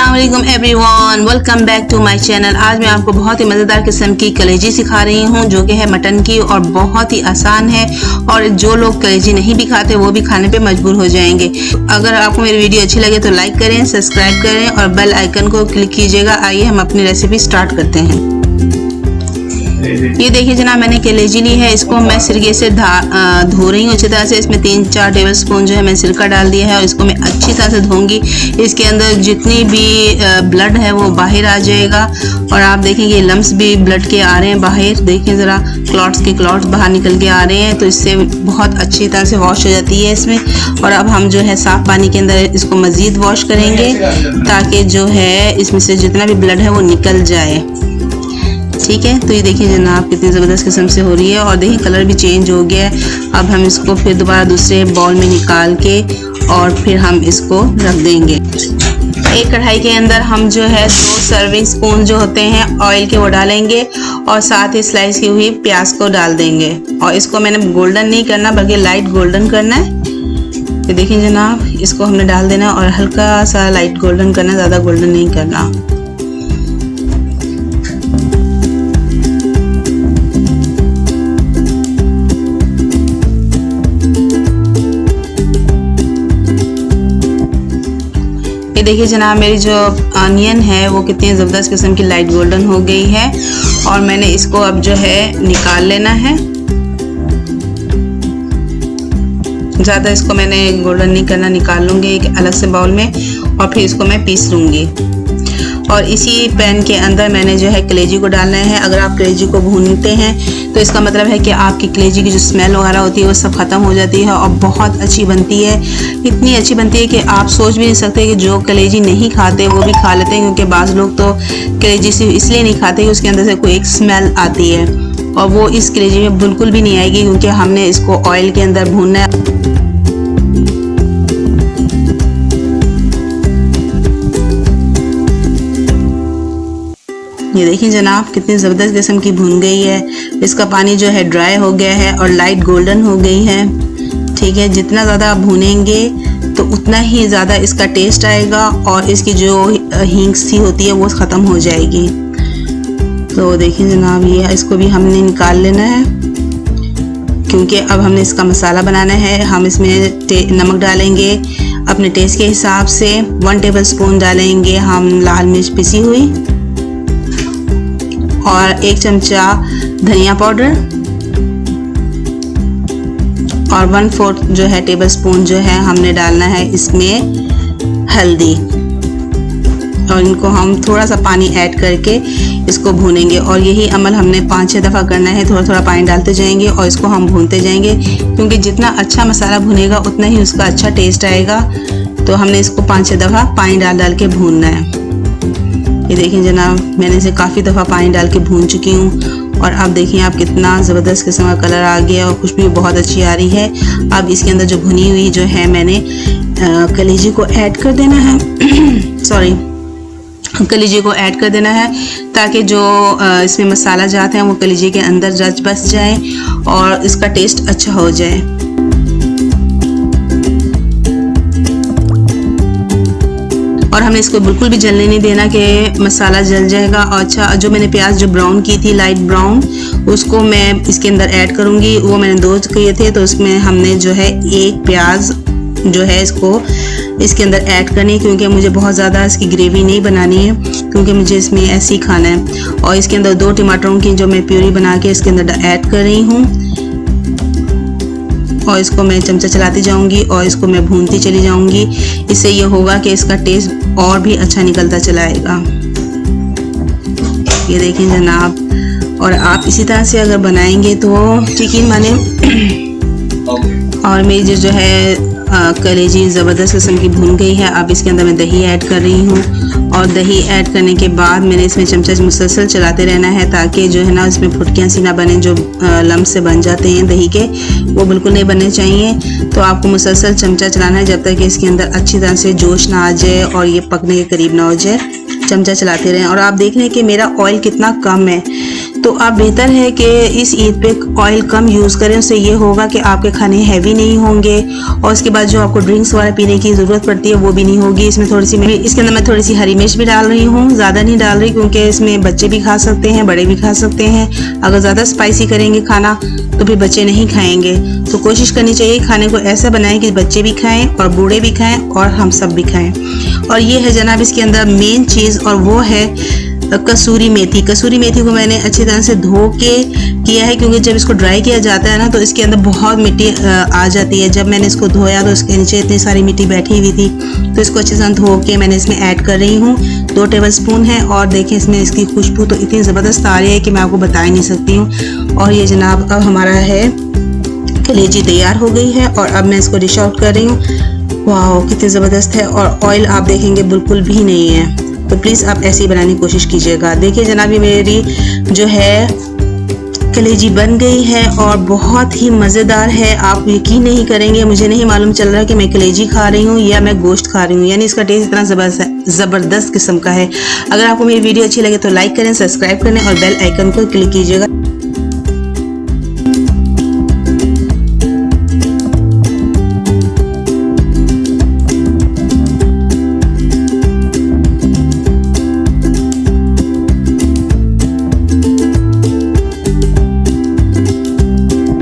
अस्सलाम वालेकुम everyone, welcome back to my channel. आज मैं आपको बहुत ही मज़ेदार किस्म की कलेजी सिखा रही हूँ जो कि है मटन की और बहुत ही आसान है। और जो लोग कलेजी नहीं भी खाते वो भी खाने पे मजबूर हो जाएंगे। अगर आपको मेरी वीडियो अच्छी लगे तो लाइक करें, सब्सक्राइब करें और बेल आइकन को क्लिक कीजिएगा। आइए हम अपनी रेसिपी स्टार्ट करते हैं। ये देखिए जनाब, मैंने कलेजी ली है। इसको मैं सिरके से धो रही हूँ अच्छी तरह से। इसमें 3-4 टेबल स्पून जो है मैं सिरका डाल दिया है और इसको मैं अच्छी तरह से धोऊंगी। इसके अंदर जितनी भी ब्लड है वो बाहर आ जाएगा। और आप देखेंगे लम्स भी ब्लड के आ रहे हैं बाहर। देखिए ज़रा, क्लॉट्स बाहर निकल के आ रहे हैं। तो इससे बहुत अच्छी तरह से वॉश हो जाती है इसमें। और अब हम जो है साफ़ पानी के अंदर इसको मज़ीद वॉश करेंगे ताकि जो है इसमें से जितना भी ब्लड है वो निकल जाए। ठीक है, तो ये देखिए जनाब कितनी ज़बरदस्त किस्म से हो रही है। और देखिए कलर भी चेंज हो गया है। अब हम इसको फिर दोबारा दूसरे बाउल में निकाल के और फिर हम इसको रख देंगे। एक कढ़ाई के अंदर हम जो है 2 सर्विंग स्पून जो होते हैं ऑयल के वो डालेंगे और साथ ही स्लाइस की हुई प्याज को डाल देंगे। और इसको मैंने गोल्डन नहीं करना बल्कि लाइट गोल्डन करना है। ये देखिए जनाब, इसको हमने डाल देना और हल्का सा लाइट गोल्डन करना, ज़्यादा गोल्डन नहीं करना। ये देखिए जनाब, मेरी जो अनियन है वो कितनी ज़बरदस्त किस्म की लाइट गोल्डन हो गई है। और मैंने इसको अब जो है निकाल लेना है। ज़्यादा इसको मैंने गोल्डन नहीं करना, निकाल लूँगी एक अलग से बाउल में और फिर इसको मैं पीस लूँगी। और इसी पैन के अंदर मैंने जो है कलेजी को डालना है। अगर आप कलेजी को भूनते हैं तो इसका मतलब है कि आपकी कलेजी की जो स्मेल वगैरह होती है वो सब ख़त्म हो जाती है और बहुत अच्छी बनती है। इतनी अच्छी बनती है कि आप सोच भी नहीं सकते कि जो कलेजी नहीं खाते वो भी खा लेते हैं। क्योंकि बाज़ लोग तो कलेजी सिर्फ इसलिए नहीं खाते कि उसके अंदर से कोई एक स्मेल आती है और वो इस कलेजी में बिल्कुल भी नहीं आएगी क्योंकि हमने इसको ऑयल के अंदर भूनना है। ये देखिए जनाब कितनी ज़बरदस्त किस्म की भून गई है। इसका पानी जो है ड्राई हो गया है और लाइट गोल्डन हो गई है। ठीक है, जितना ज़्यादा आप भूनेंगे तो उतना ही ज़्यादा इसका टेस्ट आएगा और इसकी जो हींग सी होती है वो ख़त्म हो जाएगी। तो देखिए जनाब, ये इसको भी हमने निकाल लेना है क्योंकि अब हमने इसका मसाला बनाना है। हम इसमें नमक डालेंगे अपने टेस्ट के हिसाब से। 1 टेबल स्पून डालेंगे हम लाल मिर्च पिसी हुई और 1 चमचा धनिया पाउडर और 1/4 जो है टेबल स्पून जो है हमने डालना है इसमें हल्दी। और इनको हम थोड़ा सा पानी ऐड करके इसको भूनेंगे। और यही अमल हमने 5-6 दफ़ा करना है। थोड़ा थोड़ा पानी डालते जाएंगे और इसको हम भूनते जाएंगे क्योंकि जितना अच्छा मसाला भुनेगा उतना ही उसका अच्छा टेस्ट आएगा। तो हमने इसको 5-6 दफ़ा पानी डाल के भूनना है। ये देखिए जनाब, मैंने इसे काफ़ी दफ़ा पानी डाल के भून चुकी हूँ। और अब देखिए आप कितना ज़बरदस्त किस्म का कलर आ गया और खुशबू भी बहुत अच्छी आ रही है। अब इसके अंदर जो भुनी हुई जो है मैंने कलेजी को ऐड कर देना है कलेजी को ऐड कर देना है ताकि जो इसमें मसाला जाते हैं वो कलेजी के अंदर बस जाए और इसका टेस्ट अच्छा हो जाए। और हमने इसको बिल्कुल भी जलने नहीं देना कि मसाला जल जाएगा। और अच्छा, जो मैंने प्याज जो ब्राउन की थी लाइट ब्राउन, उसको मैं इसके अंदर ऐड करूँगी। वो मैंने 2 किए थे तो उसमें हमने जो है 1 प्याज जो है इसको इसके अंदर ऐड करनी क्योंकि मुझे बहुत ज़्यादा इसकी ग्रेवी नहीं बनानी है क्योंकि मुझे इसमें ऐसे ही खाना है। और इसके अंदर 2 टमाटरों की जो मैं प्यूरी बना के इसके अंदर ऐड कर रही हूँ। और इसको मैं चमचा चलाती जाऊंगी और इसको मैं भूनती चली जाऊंगी। इससे ये होगा कि इसका टेस्ट और भी अच्छा निकलता चलाएगा। ये देखें जनाब, और आप इसी तरह से अगर बनाएंगे तो यकीन माने। और मेरी जो है कलेजी ज़बरदस्त किस्म की भून गई है। अब इसके अंदर मैं दही ऐड कर रही हूँ और दही ऐड करने के बाद मैंने इसमें चमचा मुसलसल चलाते रहना है ताकि जो है ना इसमें फुटकियाँ सी ना बने। जो लम्स से बन जाते हैं दही के वो बिल्कुल नहीं बनने चाहिए। तो आपको मुसलसल चमचा चलाना है जब तक कि इसके अंदर अच्छी तरह से जोश ना आ जाए और ये पकने के करीब ना हो जाए। चमचा चलाते रहें। और आप देख रहे हैं कि मेरा ऑयल कितना कम है, तो आप बेहतर है कि इस ईद पे ऑयल कम यूज़ करें। उससे ये होगा कि आपके खाने हैवी नहीं होंगे और उसके बाद जो आपको ड्रिंक्स वगैरह पीने की ज़रूरत पड़ती है वो भी नहीं होगी। इसमें इसके अंदर मैं थोड़ी सी हरी मिर्च भी डाल रही हूँ, ज़्यादा नहीं डाल रही क्योंकि इसमें बच्चे भी खा सकते हैं, बड़े भी खा सकते हैं। अगर ज़्यादा स्पाइसी करेंगे खाना तो फिर बच्चे नहीं खाएंगे। तो कोशिश करनी चाहिए खाने को ऐसा बनाएं कि बच्चे भी खाएं और बूढ़े भी खाएं और हम सब भी खाएं। और ये है जनाब इसके अंदर मेन चीज़, और वो है कसूरी मेथी। कसूरी मेथी को मैंने अच्छी तरह से धो के किया है क्योंकि जब इसको ड्राई किया जाता है ना तो इसके अंदर बहुत मिट्टी आ जाती है। जब मैंने इसको धोया तो इसके नीचे इतनी सारी मिट्टी बैठी हुई थी, तो इसको अच्छी तरह धो के मैंने इसमें ऐड कर रही हूँ। 2 टेबलस्पून है और देखें इसमें इसकी खुशबू तो इतनी ज़बरदस्त आ रही है कि मैं आपको बता ही नहीं सकती हूँ। और ये जनाब अब हमारा है कलेजी तैयार हो गई है और अब मैं इसको डिश आउट कर रही हूँ। वाह कितनी ज़बरदस्त है, और ऑयल आप देखेंगे बिल्कुल भी नहीं है। तो प्लीज़ आप ऐसे ही बनाने की कोशिश कीजिएगा। देखिए जनाब ये मेरी जो है कलेजी बन गई है और बहुत ही मज़ेदार है। आप यकीन नहीं करेंगे, मुझे नहीं मालूम चल रहा कि मैं कलेजी खा रही हूँ या मैं गोश्त खा रही हूँ, यानी इसका टेस्ट इतना ज़बरदस्त किस्म का है। अगर आपको मेरी वीडियो अच्छी लगे तो लाइक करें, सब्सक्राइब करें और बेल आइकन को क्लिक कीजिएगा।